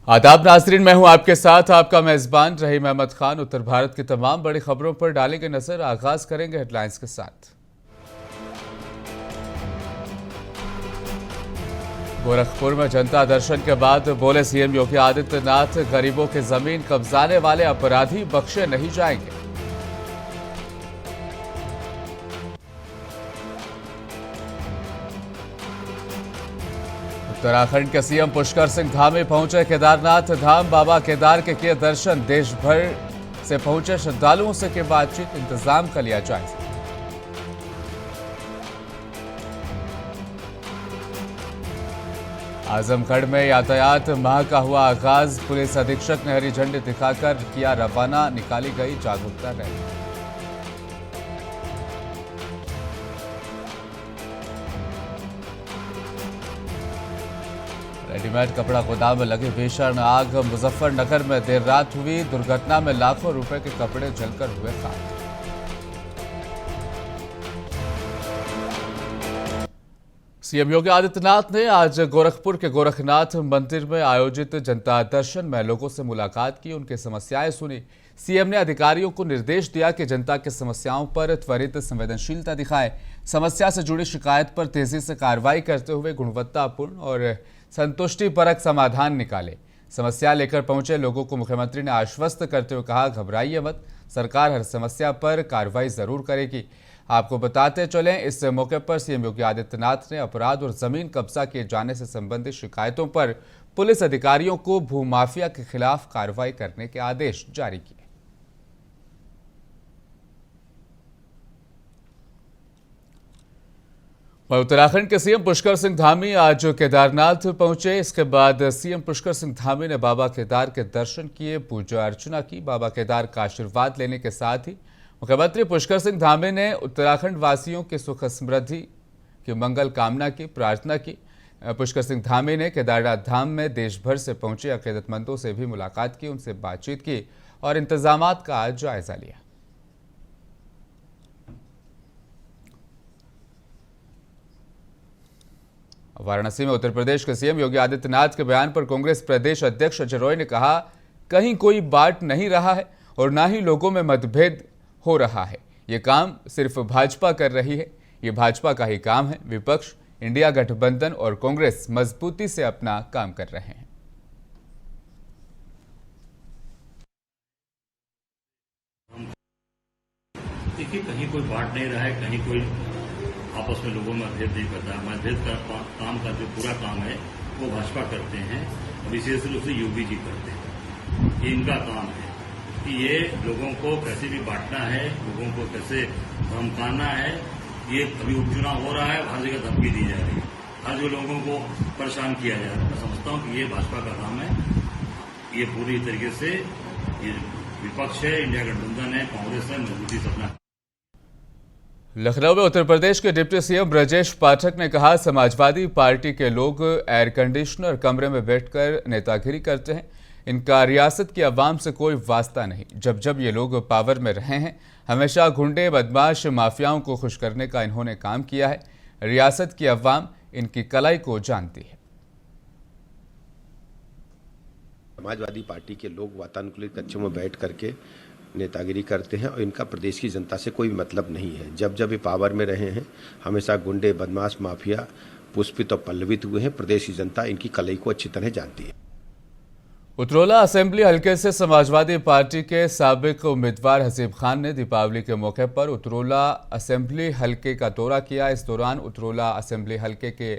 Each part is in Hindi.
आदाब नाजरीन, मैं हूं आपके साथ आपका मेजबान रहीम अहमद खान। उत्तर भारत की तमाम बड़ी खबरों पर डालेंगे नजर। आगाज करेंगे हेडलाइंस के साथ। गोरखपुर में जनता दर्शन के बाद बोले सीएम योगी आदित्यनाथ, गरीबों की जमीन कब्जाने वाले अपराधी बख्शे नहीं जाएंगे। उत्तराखंड के सीएम पुष्कर सिंह धामी पहुंचे केदारनाथ धाम। बाबा केदार के किए दर्शन। देश भर से पहुंचे श्रद्धालुओं से की बातचीत। इंतजाम का लिया जायजा। आजमगढ़ में यातायात माह का हुआ आगाज। पुलिस अधीक्षक ने हरी झंडी दिखाकर किया रवाना। निकाली गई जागरूकता रैली। रेडीमेड कपड़ा गोदाम में लगी भीषण आग। मुजफ्फरनगर में देर रात हुई दुर्घटना में लाखों रुपए के कपड़े जलकर हुए खाक। सीएम योगी आदित्यनाथ ने आज गोरखपुर के गोरखनाथ मंदिर में आयोजित जनता दर्शन में लोगों से मुलाकात की, उनकी समस्याएं सुनी। सीएम ने अधिकारियों को निर्देश दिया कि जनता की समस्याओं पर त्वरित संवेदनशीलता दिखाएं। समस्या से जुड़ी शिकायत पर तेजी से कार्रवाई करते हुए गुणवत्तापूर्ण और संतुष्टिपरक समाधान निकाले। समस्या लेकर पहुंचे लोगों को मुख्यमंत्री ने आश्वस्त करते हुए कहा, घबराइए मत, सरकार हर समस्या पर कार्रवाई जरूर करेगी। आपको बताते चलें, इस मौके पर सीएम योगी आदित्यनाथ ने अपराध और जमीन कब्जा किए जाने से संबंधित शिकायतों पर पुलिस अधिकारियों को भूमाफिया के खिलाफ कार्रवाई करने के आदेश जारी किए। उत्तराखंड के सीएम पुष्कर सिंह धामी आज केदारनाथ पहुंचे। इसके बाद सीएम पुष्कर सिंह धामी ने बाबा केदार के दर्शन किए, पूजा अर्चना की। बाबा केदार का आशीर्वाद लेने के साथ ही मुख्यमंत्री पुष्कर सिंह धामी ने उत्तराखंड वासियों की सुख समृद्धि की मंगल कामना की, प्रार्थना की। पुष्कर सिंह धामी ने केदारनाथ धाम में देश भर से पहुंचे अकीदतमंदों से भी मुलाकात की, उनसे बातचीत की और इंतजामात का जायजा लिया। वाराणसी में उत्तर प्रदेश के सीएम योगी आदित्यनाथ के बयान पर कांग्रेस प्रदेश अध्यक्ष अजय रॉय ने कहा, कहीं कोई बांट नहीं रहा है और ना ही लोगों में मतभेद हो रहा है। ये काम सिर्फ भाजपा कर रही है, ये भाजपा का ही काम है। विपक्ष, इंडिया गठबंधन और कांग्रेस मजबूती से अपना काम कर रहे हैं। देखिए, कहीं कोई बांट नहीं रहा है, कहीं कोई आपस में लोगों में भेद नहीं करता। मतभेद का काम का जो पूरा काम है वो भाजपा करते हैं, विशेष रूप से योगी जी करते हैं। ये इनका काम है कि ये लोगों को कैसे भी बांटना है, लोगों को कैसे धमकाना है। ये अभी उपचुनाव हो रहा है, हर जगह धमकी दी जा रही है, हर जगह लोगों को परेशान किया जा रहा है। मैं समझता हूं कि ये भाजपा का काम है। ये पूरी तरीके से ये विपक्ष है, इंडिया गठबंधन है, कांग्रेस है, मजबूती से अपना। लखनऊ में उत्तर प्रदेश के डिप्टी सीएम ब्रजेश पाठक ने कहा, समाजवादी पार्टी के लोग एयर कंडीशनर कमरे में बैठकर नेतागिरी करते हैं। इनका रियासत की आवाम से कोई वास्ता नहीं। जब जब ये लोग पावर में रहे हैं, हमेशा गुंडे, बदमाश, माफियाओं को खुश करने का इन्होंने काम किया है। रियासत की आवाम इनकी कलाई को जानती है। समाजवादी पार्टी के लोग वातानुकूलित कक्षों में बैठ करके नेतागिरी करते हैं और इनका प्रदेश की जनता से कोई मतलब नहीं है। जब जब ये पावर में रहे हैं, हमेशा गुंडे, बदमाश, माफिया पुष्पित और पल्लवित हुए हैं। प्रदेश की जनता इनकी कलई को अच्छी तरह जानती है। उतरौला असेंबली हलके से समाजवादी पार्टी के साबिक उम्मीदवार हसीब खान ने दीपावली के मौके पर उतरौला असेंबली हलके का दौरा किया। इस दौरान उतरौला असेंबली हलके के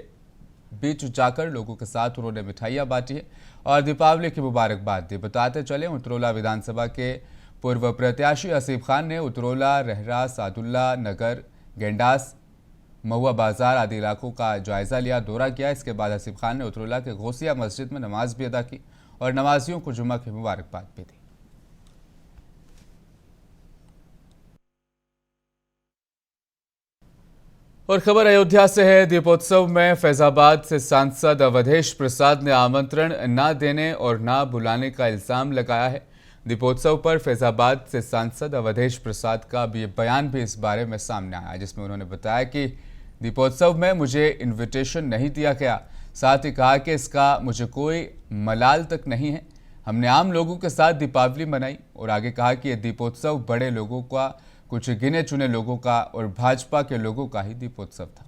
बीच जाकर लोगों के साथ उन्होंने मिठाइयां बांटी है और दीपावली की मुबारकबाद दी। बताते चले, उतरौला विधानसभा के पूर्व प्रत्याशी हसीब खान ने उतरौला, रहरा, सादुल्ला नगर, गेंडास, महुआ बाजार आदि इलाकों का जायजा लिया, दौरा किया। इसके बाद हसीब खान ने उतरौला के गौसिया मस्जिद में नमाज भी अदा की और नमाजियों को जुम्मा की मुबारकबाद भी दी। और खबर अयोध्या से है। दीपोत्सव में फैजाबाद से सांसद अवधेश प्रसाद ने आमंत्रण न देने और न बुलाने का इल्जाम लगाया है। दीपोत्सव पर फैजाबाद से सांसद अवधेश प्रसाद का भी बयान भी इस बारे में सामने आया, जिसमें उन्होंने बताया कि दीपोत्सव में मुझे इन्विटेशन नहीं दिया गया। साथ ही कहा कि इसका मुझे कोई मलाल तक नहीं है। हमने आम लोगों के साथ दीपावली मनाई और आगे कहा कि यह दीपोत्सव बड़े लोगों का, कुछ गिने चुने लोगों का और भाजपा के लोगों का ही दीपोत्सव था।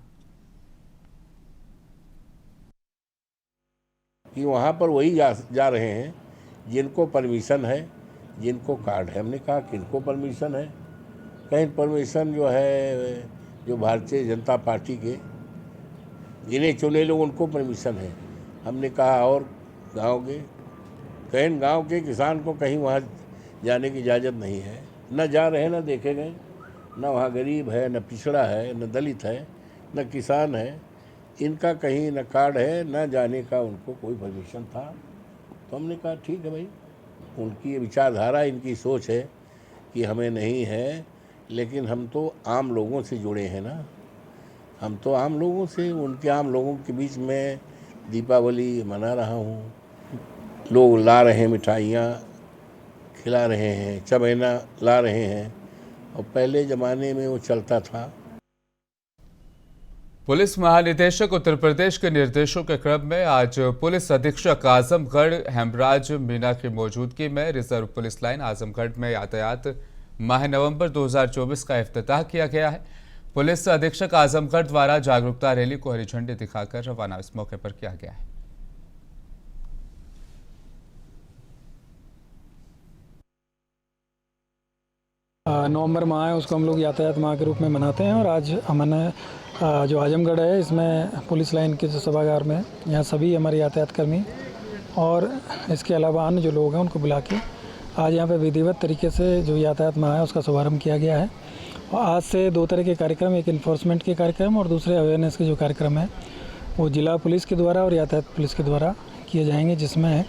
कि वहाँ पर वही जा रहे हैं जिनको परमिशन है, जिनको कार्ड है। हमने कहा किनको परमिशन है, कहीं परमिशन जो है जो भारतीय जनता पार्टी के गिने चुने लोग उनको परमिशन है। हमने कहा और गांव के, कहीं गांव के किसान को कहीं वहाँ जाने की इजाज़त नहीं है। न जा रहे न देखे गए, न वहाँ गरीब है, न पिछड़ा है, न दलित है, न किसान है, इनका कहीं न कार्ड है, न जाने का उनको कोई परमिशन था। तो हमने कहा ठीक है भाई, उनकी विचारधारा, इनकी सोच है कि हमें नहीं है, लेकिन हम तो आम लोगों से जुड़े हैं ना। हम तो आम लोगों से, उनके आम लोगों के बीच में दीपावली मना रहा हूँ। लोग ला रहे हैं, मिठाइयाँ खिला रहे हैं, चबेना ला रहे हैं, और पहले ज़माने में वो चलता था। पुलिस महानिदेशक उत्तर प्रदेश के निर्देशों के क्रम में आज पुलिस अधीक्षक आजमगढ़ हेमराज मीना की मौजूदगी में रिजर्व पुलिस लाइन आजमगढ़ में यातायात माह नवंबर 2024 का इफ्तिताह किया गया है। पुलिस अधीक्षक आजमगढ़ द्वारा जागरूकता रैली को हरी झंडी दिखाकर रवाना इस मौके पर किया गया है। नवंबर माह है उसको हम लोग यातायात माह के रूप में मनाते हैं, और आज हमने जो आजमगढ़ है इसमें पुलिस लाइन के जो सभागार में यहाँ सभी हमारे यातायात कर्मी और इसके अलावा अन्य जो लोग हैं उनको बुला के आज यहाँ पे विधिवत तरीके से जो यातायात माह है उसका शुभारम्भ किया गया है। और आज से दो तरह के कार्यक्रम, एक इन्फोर्समेंट के कार्यक्रम और दूसरे अवेयरनेस के जो कार्यक्रम है वो जिला पुलिस के द्वारा और यातायात पुलिस के द्वारा किए जाएंगे, जिसमें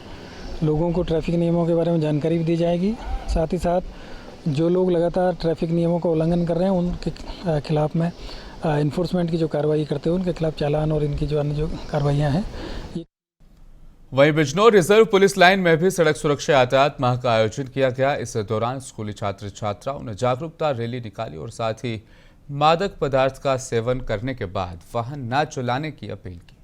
लोगों को ट्रैफिक नियमों के बारे में जानकारी भी दी जाएगी। साथ ही साथ जो लोग लगातार ट्रैफिक नियमों का उल्लंघन कर रहे हैं उनके खिलाफ में इन्फोर्समेंट की जो कार्रवाई करते हैं उनके खिलाफ चालान और इनकी जो अन्य जो कार्रवाइयाँ हैं। वहीं बिजनौर रिजर्व पुलिस लाइन में भी सड़क सुरक्षा यातायात माह का आयोजन किया गया। इस दौरान स्कूली छात्र छात्राओं ने जागरूकता रैली निकाली और साथ ही मादक पदार्थ का सेवन करने के बाद वाहन न चलाने की अपील की।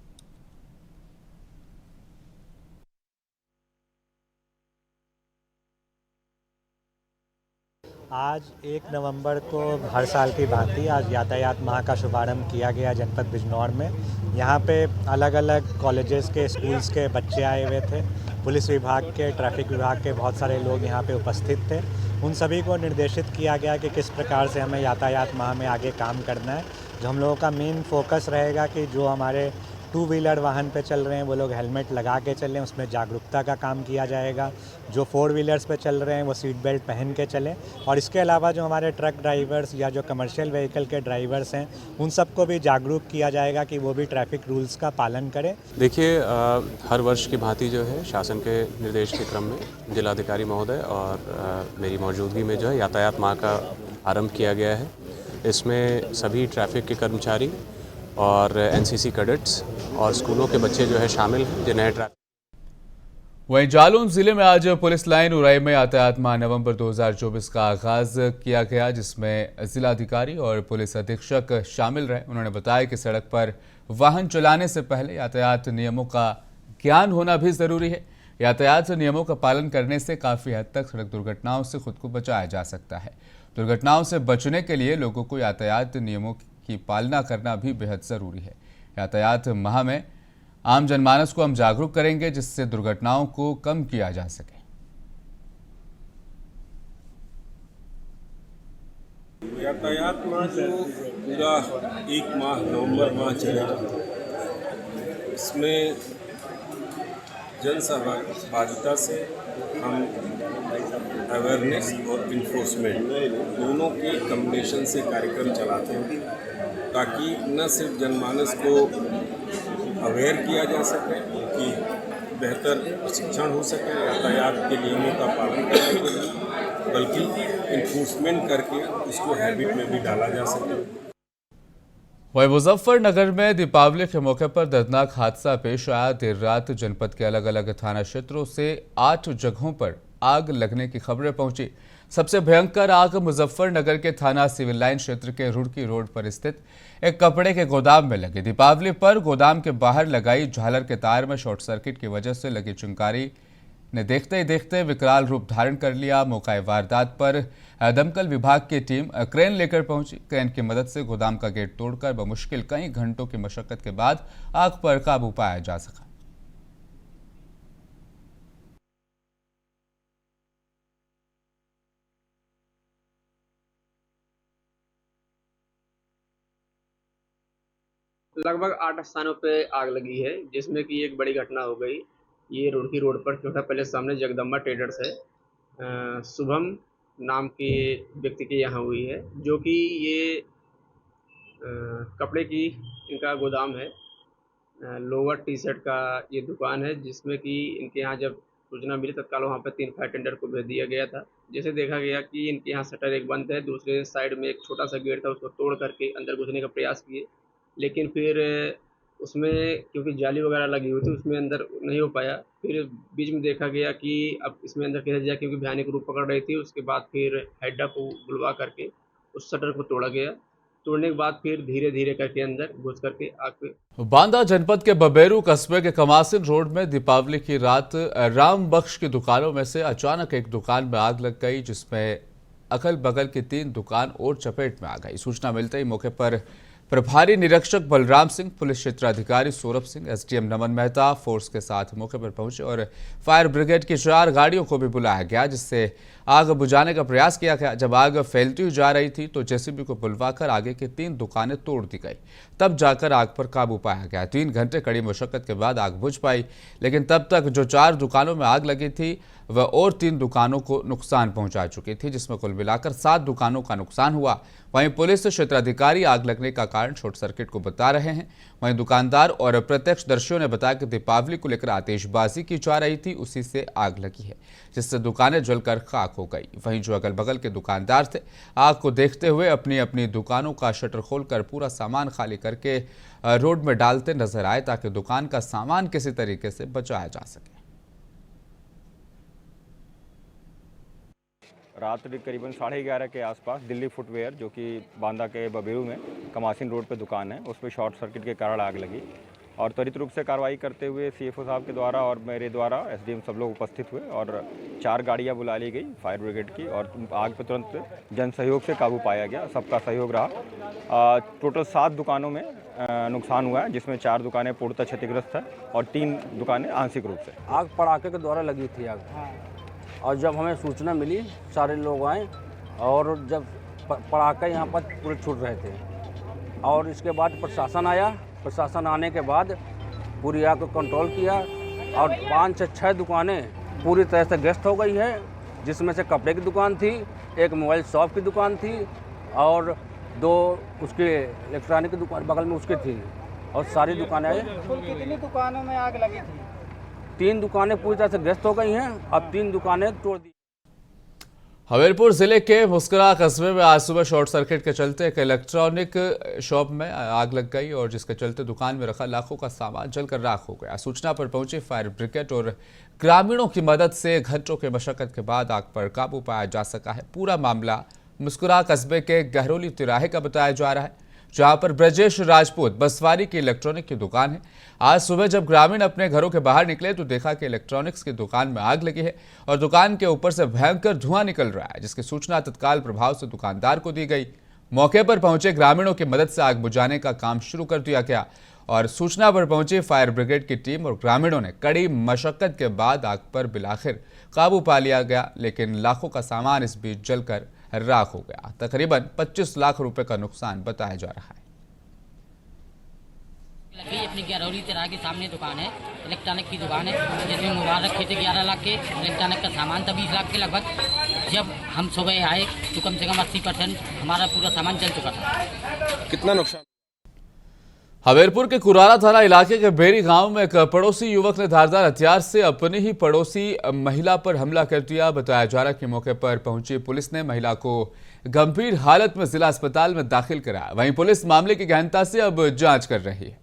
आज 1 नवंबर को हर साल की भांति आज यातायात माह का शुभारंभ किया गया जनपद बिजनौर में। यहाँ पे अलग अलग कॉलेजेस के, स्कूल्स के बच्चे आए हुए थे। पुलिस विभाग के, ट्रैफिक विभाग के बहुत सारे लोग यहाँ पे उपस्थित थे। उन सभी को निर्देशित किया गया कि किस प्रकार से हमें यातायात माह में आगे काम करना है। जो हम लोगों का मेन फोकस रहेगा कि जो हमारे 2 व्हीलर वाहन पे चल रहे हैं वो लोग हेलमेट लगा के चलें, उसमें जागरूकता का काम किया जाएगा। जो 4 व्हीलर्स पे चल रहे हैं वो सीट बेल्ट पहन के चलें, और इसके अलावा जो हमारे ट्रक ड्राइवर्स या जो कमर्शियल व्हीकल के ड्राइवर्स हैं उन सबको भी जागरूक किया जाएगा कि वो भी ट्रैफिक रूल्स का पालन करें। देखिए, हर वर्ष की भांति जो है शासन के निर्देश के क्रम में जिलाधिकारी महोदय और मेरी मौजूदगी में जो है यातायात माह का आरंभ किया गया है। इसमें सभी ट्रैफिक के कर्मचारी और एनसीसी कैडेट्स और स्कूलों के बच्चे जो है शामिल हैं जिन्हें वहीं जालौन जिले में आज पुलिस लाइन उराई में यातायात माह नवंबर 2024 का आगाज किया गया, जिसमें जिलाधिकारी और पुलिस अधीक्षक शामिल रहे। उन्होंने बताया कि सड़क पर वाहन चलाने से पहले यातायात नियमों का ज्ञान होना भी जरूरी है। यातायात नियमों का पालन करने से काफ़ी हद तक सड़क दुर्घटनाओं से खुद को बचाया जा सकता है। दुर्घटनाओं से बचने के लिए लोगों को यातायात नियमों की पालना करना भी बेहद ज़रूरी है। यातायात माह में आम जनमानस को हम जागरूक करेंगे जिससे दुर्घटनाओं को कम किया जा सके। यातायात माह जो पूरा 1 माह नवंबर माह चलेगा, इसमें जन सहभागिता से हम अवेयरनेस और इन्फोर्समेंट दोनों के कम्बिनेशन से कार्यक्रम चलाते हैं, ताकि न सिर्फ जनमानस को अवेयर किया जा सके, उनकी बेहतर प्रशिक्षण हो सके यातायात के नियमों का पालन करने के लिए, बल्कि इन्फोर्समेंट करके उसको हैबिट में भी डाला जा सके। वहीं मुजफ्फरनगर में दीपावली के मौके पर दर्दनाक हादसा पेश आया। देर रात जनपद के अलग अलग थाना क्षेत्रों से 8 जगहों पर आग लगने की खबरें पहुंची। सबसे भयंकर आग मुजफ्फरनगर के थाना सिविल लाइन क्षेत्र के रुड़की रोड पर स्थित एक कपड़े के गोदाम में लगी। दीपावली पर गोदाम के बाहर लगाई झालर के तार में शॉर्ट सर्किट की वजह से लगी चिंगारी ने देखते ही देखते विकराल रूप धारण कर लिया। मौका वारदात पर दमकल विभाग की टीम क्रेन लेकर पहुंची। क्रेन की मदद से गोदाम का गेट तोड़कर बमुश्किल कई घंटों की मशक्कत के बाद आग पर काबू पाया जा सका। लगभग 8 स्थानों पे आग लगी है, जिसमें कि एक बड़ी घटना हो गई। ये रुड़की रोड पर क्योंकि पहले सामने जगदम्बा ट्रेडर्स है, शुभम नाम के व्यक्ति के यहाँ हुई है, जो कि ये कपड़े की इनका गोदाम है। लोअर टी शर्ट का ये दुकान है, जिसमें कि इनके यहाँ जब सूचना मिली तत्काल वहाँ पर 3 फायर टेंडर को भेज दिया गया था। जैसे देखा गया कि इनके यहाँ शटर एक बंद है, दूसरे साइड में एक छोटा सा गेट था, उसको तोड़ करके अंदर घुसने का प्रयास किए, लेकिन फिर उसमें क्योंकि जाली वगैरह लगी हुई थी उसमें अंदर नहीं हो पाया। फिर बीच में देखा गया कि अब इसमें अंदर कैसे जाए, क्योंकि भयानक रूप पकड़ रही थी। उसके बाद फिर हेडा को बुलवा करके उस शटर को तोड़ा गया। तोड़ने के बाद फिर धीरे धीरे करके अंदर घुस करके आग पे। बांदा जनपद के बबेरू कस्बे के कमासिन रोड में दीपावली की रात राम बख्श की दुकानों में से अचानक एक दुकान में आग लग गई, जिसमें अगल बगल की 3 दुकान और चपेट में आ गई। सूचना मिलते ही मौके पर प्रभारी निरीक्षक बलराम सिंह, पुलिस क्षेत्र अधिकारी सौरभ सिंह, एसडीएम नमन मेहता फोर्स के साथ मौके पर पहुंचे और फायर ब्रिगेड की 4 गाड़ियों को भी बुलाया गया, जिससे आग बुझाने का प्रयास किया गया। जब आग फैलती हुई जा रही थी तो जेसीबी को बुलवाकर आगे की 3 दुकानें तोड़ दी गई, तब जाकर आग पर काबू पाया गया। 3 घंटे कड़ी मशक्कत के बाद आग बुझ पाई, लेकिन तब तक जो 4 दुकानों में आग लगी थी वह और 3 दुकानों को नुकसान पहुंचा चुकी थी, जिसमें कुल मिलाकर 7 दुकानों का नुकसान हुआ। वहीं पुलिस क्षेत्राधिकारी आग लगने का कारण शॉर्ट सर्किट को बता रहे हैं। वहीं दुकानदार और प्रत्यक्षदर्शियों ने बताया कि दीपावली को लेकर आतिशबाजी की जा रही थी, उसी से आग लगी है, जिससे दुकानें जलकर खाक हो गई। वहीं जो अगल बगल के दुकानदार थे, आग को देखते हुए अपनी अपनी दुकानों का शटर खोलकर पूरा सामान खाली करके रोड में डालते नजर आए, ताकि दुकान का सामान किसी तरीके से बचाया जा सके। रात करीबन 11:30 के आसपास दिल्ली फुटवेयर, जो कि बांदा के बबेरू में कमासिन रोड पे दुकान है, उस पर शॉर्ट सर्किट के कारण आग लगी और त्वरित रूप से कार्रवाई करते हुए सीएफओ साहब के द्वारा और मेरे द्वारा एसडीएम सब लोग उपस्थित हुए और 4 गाड़ियां बुला ली गई फायर ब्रिगेड की और आग पर तुरंत जन सहयोग से काबू पाया गया। सबका सहयोग रहा। टोटल 7 दुकानों में नुकसान हुआ है, जिसमें 4 दुकानें पूर्णतः क्षतिग्रस्त है और 3 दुकानें आंशिक रूप से। आग पड़ाके के द्वारा लगी थी आग, और जब हमें सूचना मिली सारे लोग आए और जब पड़ाका यहाँ पर पूरे छूट रहे थे और इसके बाद प्रशासन आया। प्रशासन आने के बाद पूरी आग को कंट्रोल किया और 5 से 6 दुकानें पूरी तरह से ग्रस्त हो गई है, जिसमें से कपड़े की दुकान थी, एक मोबाइल शॉप की दुकान थी और 2 उसकी इलेक्ट्रॉनिक की दुकान बगल में उसकी थी और सारी दुकानें। कितनी दुकानों में आग लगी थी? 3 दुकानें पूरी तरह से ग्रस्त हो गई हैं, अब 3 दुकानें तोड़ दी। हमीरपुर जिले के मुस्कुरा कस्बे में आज सुबह शॉर्ट सर्किट के चलते एक इलेक्ट्रॉनिक शॉप में आग लग गई और जिसके चलते दुकान में रखा लाखों का सामान जलकर राख हो गया। सूचना पर पहुंची फायर ब्रिगेड और ग्रामीणों की मदद से घंटों की मशक्कत के बाद आग पर काबू पाया जा सका है। पूरा मामला मुस्कुरा कस्बे के गहरोली तिराहे का बताया जा रहा है, जहां पर ब्रजेश राजपूत बसवारी की इलेक्ट्रॉनिक की दुकान है। आज सुबह जब ग्रामीण अपने घरों के बाहर निकले तो देखा कि इलेक्ट्रॉनिक्स की दुकान में आग लगी है और दुकान के ऊपर से भयंकर धुआं निकल रहा है, जिसकी सूचना तत्काल प्रभाव से दुकानदार को दी गई। मौके पर पहुंचे ग्रामीणों की मदद से आग बुझाने का काम शुरू कर दिया गया और सूचना पर पहुंची फायर ब्रिगेड की टीम और ग्रामीणों ने कड़ी मशक्कत के बाद आग पर बिलाखिर काबू पा लिया गया, लेकिन लाखों का सामान इस बीच जलकर राख हो गया। तकरीबन 25 लाख रुपए का नुकसान बताया जा रहा है। अपनी गहरौली तिराहे के सामने दुकान है, इलेक्ट्रॉनिक की दुकान है, जिसमें मोबाइल रखे थे 11 लाख के, इलेक्ट्रॉनिक का सामान था 20 लाख के लगभग। जब हम सुबह आए तो कम से कम 80% हमारा पूरा सामान जल चुका था। कितना नुकसान? हमीरपुर के कुरारा थाना इलाके के बेरी गांव में एक पड़ोसी युवक ने धारदार हथियार से अपनी ही पड़ोसी महिला पर हमला कर दिया। बताया जा रहा है कि मौके पर पहुंची पुलिस ने महिला को गंभीर हालत में जिला अस्पताल में दाखिल कराया। वहीं पुलिस मामले की गहनता से अब जांच कर रही है।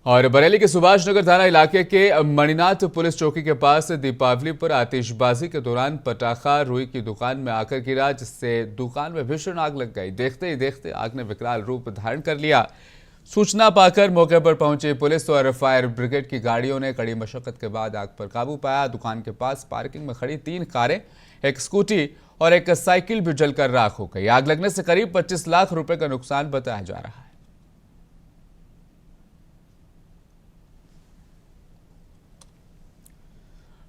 और बरेली के सुभाष नगर थाना इलाके के मणिनाथ पुलिस चौकी के पास दीपावली पर आतिशबाजी के दौरान पटाखा रुई की दुकान में आकर गिरा, जिससे दुकान में भीषण आग लग गई। देखते ही देखते आग ने विकराल रूप धारण कर लिया। सूचना पाकर मौके पर पहुंची पुलिस और फायर ब्रिगेड की गाड़ियों ने कड़ी मशक्कत के बाद आग पर काबू पाया। दुकान के पास पार्किंग में खड़ी 3 कारें, एक स्कूटी और एक साइकिल भी जलकर राख हो गई। आग लगने से करीब 25 लाख रुपए का नुकसान बताया जा रहा है।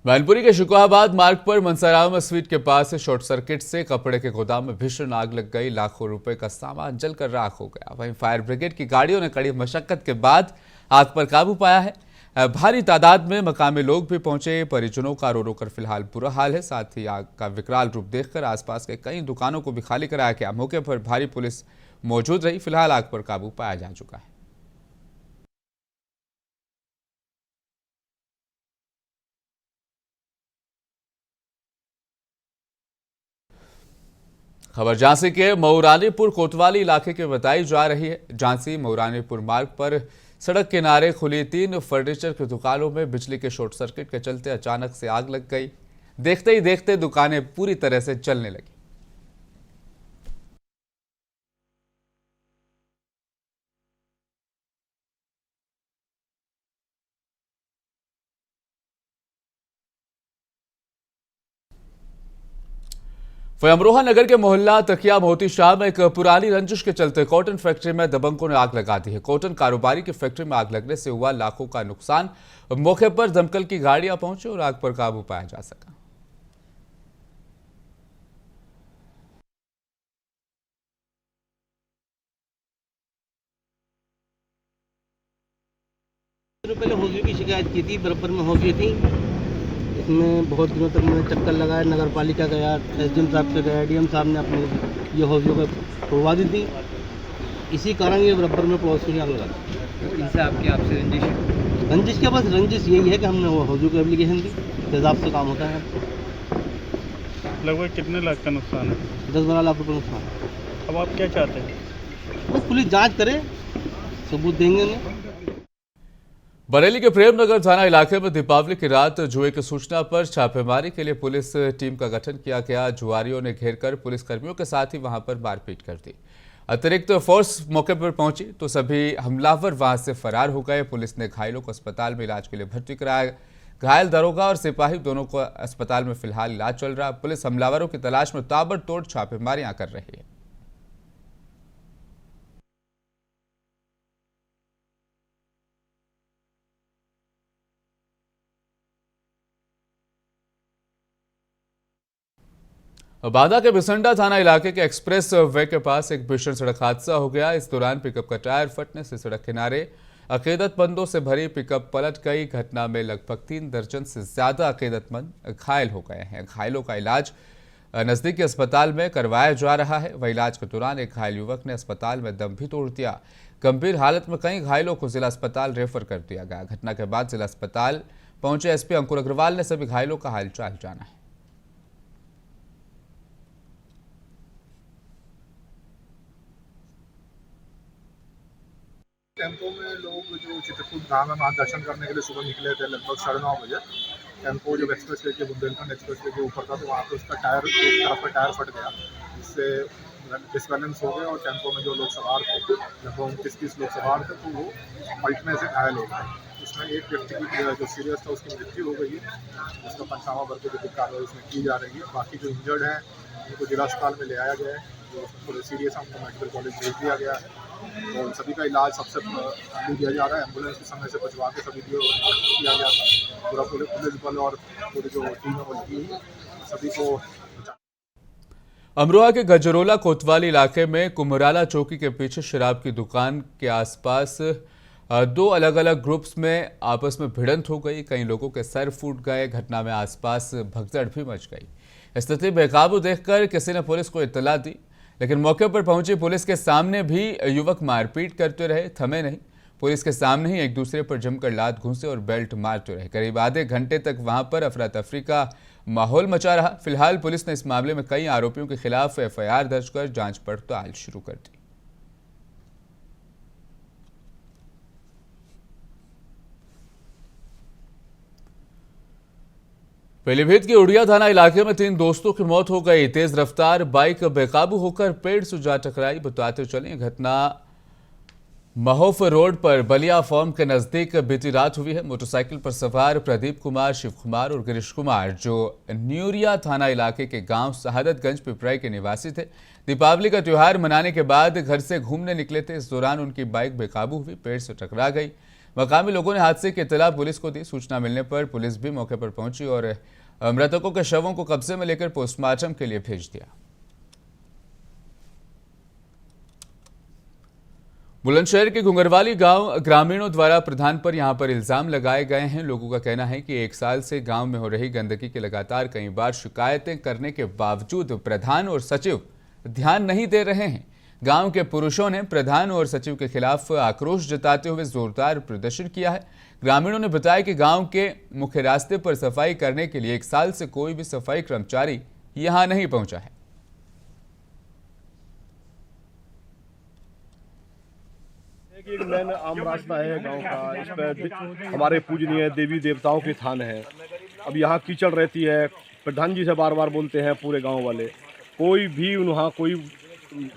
मैनपुरी के शुकाहाबाद मार्ग पर मनसाराम स्वीट के पास शॉर्ट सर्किट से कपड़े के गोदाम में भीषण आग लग गई। लाखों रुपए का सामान जलकर राख हो गया। वहीं फायर ब्रिगेड की गाड़ियों ने कड़ी मशक्कत के बाद आग पर काबू पाया है। भारी तादाद में मकामी लोग भी पहुंचे। परिजनों का रो रो कर फिलहाल बुरा हाल है। साथ ही आग का विकराल रूप देखकर आसपास के कई दुकानों को भी खाली कराया गया। मौके पर भारी पुलिस मौजूद रही। फिलहाल आग पर काबू पाया जा चुका है। खबर झांसी के मऊरानीपुर कोतवाली इलाके की बताई जा रही है। झांसी मऊरानीपुर मार्ग पर सड़क किनारे खुली 3 फर्नीचर की दुकानों में बिजली के शॉर्ट सर्किट के चलते अचानक से आग लग गई। देखते ही देखते दुकानें पूरी तरह से जलने लगी। वहीं अमरोहा नगर के मोहल्ला तकिया मोती शाह में एक पुरानी रंजिश के चलते कॉटन फैक्ट्री में दबंगों ने आग लगा दी है। कॉटन कारोबारी की फैक्ट्री में आग लगने से हुआ लाखों का नुकसान। मौके पर दमकल की गाड़ियां पहुंची और आग पर काबू पाया जा सका। पहले हौजी की शिकायत की थी, बराबर में हौजी थी। इसमें बहुत दिनों तक मैंने चक्कर लगाया, नगर पालिका गया, एसडीएम साहब से गया, डीएम साहब ने अपने ये हौजियों को तोड़वा दी थी। इसी कारण ये बराबर में पड़ोस की आग लगा। इनसे आपसे रंजिश के बस रंजिश यही है कि हमने वो हौजियों को एप्लीकेशन दी, तेजाब से काम होता है। लगभग कितने लाख का नुकसान है? 10-12 लाख रुपये नुकसान। अब आप क्या चाहते हैं? बस पुलिस जाँच करे, सबूत देंगे उन्हें। बरेली के प्रेमनगर थाना इलाके में दीपावली की रात जुए की सूचना पर छापेमारी के लिए पुलिस टीम का गठन किया गया। जुआरियों ने घेरकर पुलिसकर्मियों के साथ ही वहां पर मारपीट कर दी। अतिरिक्त फोर्स मौके पर पहुंची तो सभी हमलावर वहां से फरार हो गए। पुलिस ने घायलों को अस्पताल में इलाज के लिए भर्ती कराया। घायल दरोगा और सिपाही दोनों को अस्पताल में फिलहाल इलाज चल रहा। पुलिस हमलावरों की तलाश में ताबड़तोड़ छापेमारियां कर रही है। बांदा के बिसंडा थाना इलाके के एक्सप्रेस वे के पास एक भीषण सड़क हादसा हो गया। इस दौरान पिकअप का टायर फटने से सड़क किनारे अकीदतमंदों से भरी पिकअप पलट गई। घटना में लगभग 3 दर्जन से ज्यादा अकीदतमंद घायल हो गए हैं। घायलों का इलाज नजदीकी अस्पताल में करवाया जा रहा है। वह इलाज के दौरान एक घायल युवक ने अस्पताल में दम भी तोड़ दिया। गंभीर हालत में कई घायलों को जिला अस्पताल रेफर कर दिया गया। घटना के बाद जिला अस्पताल पहुंचे एसपी अंकुर अग्रवाल ने सभी घायलों का हालचाल जाना है। टेम्पो में लोग जो चित्रकूट धाम है वहाँ दर्शन करने के लिए सुबह निकले थे लगभग 9:30 बजे। टेम्पो जब एक्सप्रेस वे के बुंदेलखंड एक्सप्रेस वे के ऊपर था तो वहाँ पे उसका टायर एक तरफ का टायर फट गया, जिससे डिसबैलेंस हो गए और टेम्पो में जो लोग सवार थे लगभग 29-30 लोग सवार थे तो वो पलटने से घायल हो गए। उसमें एक व्यक्ति की जो सीरियस था उसकी मृत्यु हो गई है, उसका पंचनामा भर के विधिक कार्रवाई उसमें की जा रही है। बाकी जो इंजर्ड हैं उनको जिला अस्पताल में ले आया गया है, जो थोड़े सीरियस है उनको मेडिकल कॉलेज भेज दिया गया है और सभी का इलाज सबसे पहले दिया जा रहा है। एम्बुलेंस के समय से पहुँचवा के सभी किया गया था। पूरा पुलिस बल और पूरी जो टीम है वो लगी हुई सभी को। अमरोहा के गजरोला कोतवाली इलाके में कुमराला चौकी के पीछे शराब की दुकान के आसपास 2 अलग अलग ग्रुप्स में आपस में भिड़ंत हो गई। कई लोगों के सर फूट गए। घटना में आसपास भगदड़ भी मच गई। स्थिति बेकाबू देखकर किसी ने पुलिस को इत्तला दी, लेकिन मौके पर पहुंची पुलिस के सामने भी युवक मारपीट करते रहे, थमे नहीं। पुलिस के सामने ही एक दूसरे पर जमकर लात घूंसे और बेल्ट मारते रहे। करीब आधे घंटे तक वहां पर अफरा तफरी का माहौल मचा रहा। फिलहाल पुलिस ने इस मामले में कई आरोपियों के खिलाफ एफआईआर दर्ज कर जांच पड़ताल शुरू कर दी। पीलीभीत के उड़िया थाना इलाके में 3 दोस्तों की मौत हो गई। तेज रफ्तार बाइक बेकाबू होकर पेड़ से जा टकराई। बताते चले घटना महोफ रोड पर बलिया फार्म के नजदीक बीती रात हुई है। मोटरसाइकिल पर सवार प्रदीप कुमार, शिव कुमार और गिरीश कुमार जो न्यूरिया थाना इलाके के गांव शहादतगंज पिपराई के निवासी थे, दीपावली का त्योहार मनाने के बाद घर से घूमने निकले थे। इस दौरान उनकी बाइक बेकाबू हुई, पेड़ से टकरा गई। मकामी लोगों ने हादसे की इत्तला पुलिस को दी। सूचना मिलने पर पुलिस भी मौके पर पहुंची और मृतकों के शवों को कब्जे में लेकर पोस्टमार्टम के लिए भेज दिया। बुलंदशहर के घुंगरवाली गांव ग्रामीणों द्वारा प्रधान पर यहां पर इल्जाम लगाए गए हैं। लोगों का कहना है कि 1 साल से गांव में हो रही गंदगी की लगातार कई बार शिकायतें करने के बावजूद प्रधान और सचिव ध्यान नहीं दे रहे हैं। गांव के पुरुषों ने प्रधान और सचिव के खिलाफ आक्रोश जताते हुए जोरदार प्रदर्शन किया है। ग्रामीणों ने बताया कि गांव के मुख्य रास्ते पर सफाई करने के लिए 1 साल से कोई भी सफाई कर्मचारी यहां नहीं पहुंचा है। एक मेन आम रास्ता है गांव का, इस पर हमारे पूजनीय देवी देवताओं के स्थान है। अब यहाँ कीचड़ रहती है, प्रधान जी से बार बार बोलते हैं पूरे गांव वाले, कोई भी वहाँ कोई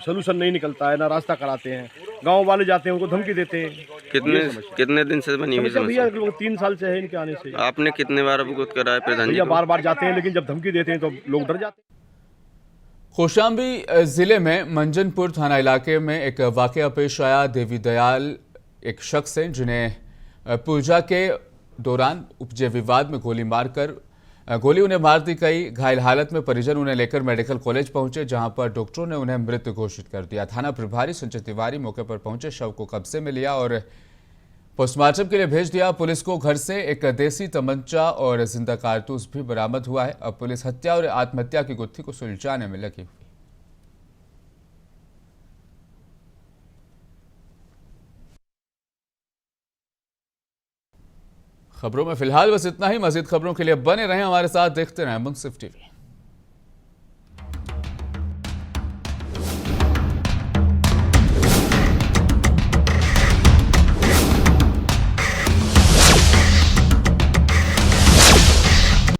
सलूशन नहीं निकलता है, ना रास्ता कराते हैं। गांव वाले जाते हैं, उनको धमकी देते हैं। कितने दिन से बनी हुई भैया 3 साल से है इनके आने से। आपने कितने बार अवगत करा है प्रधान जी भैया? को? बार बार जाते हैं, लेकिन जब धमकी देते हैं तो लोग डर जाते हैं। कौशाम्बी जिले में मंजनपुर थाना इलाके में एक वाकया पेश आया। देवी दयाल एक शख्स हैं जिन्हें पूजा के दौरान उपजे विवाद में गोली उन्हें मार दी गई। घायल हालत में परिजन उन्हें लेकर मेडिकल कॉलेज पहुंचे, जहां पर डॉक्टरों ने उन्हें मृत घोषित कर दिया। थाना प्रभारी संजय तिवारी मौके पर पहुंचे, शव को कब्जे में लिया और पोस्टमार्टम के लिए भेज दिया। पुलिस को घर से एक देसी तमंचा और जिंदा कारतूस भी बरामद हुआ है। अब पुलिस हत्या और आत्महत्या की गुत्थी को सुलझाने में लगी हुई। खबरों में फिलहाल बस इतना ही। मजीद खबरों के लिए बने रहें हमारे साथ, देखते रहें मुंसिफ टीवी।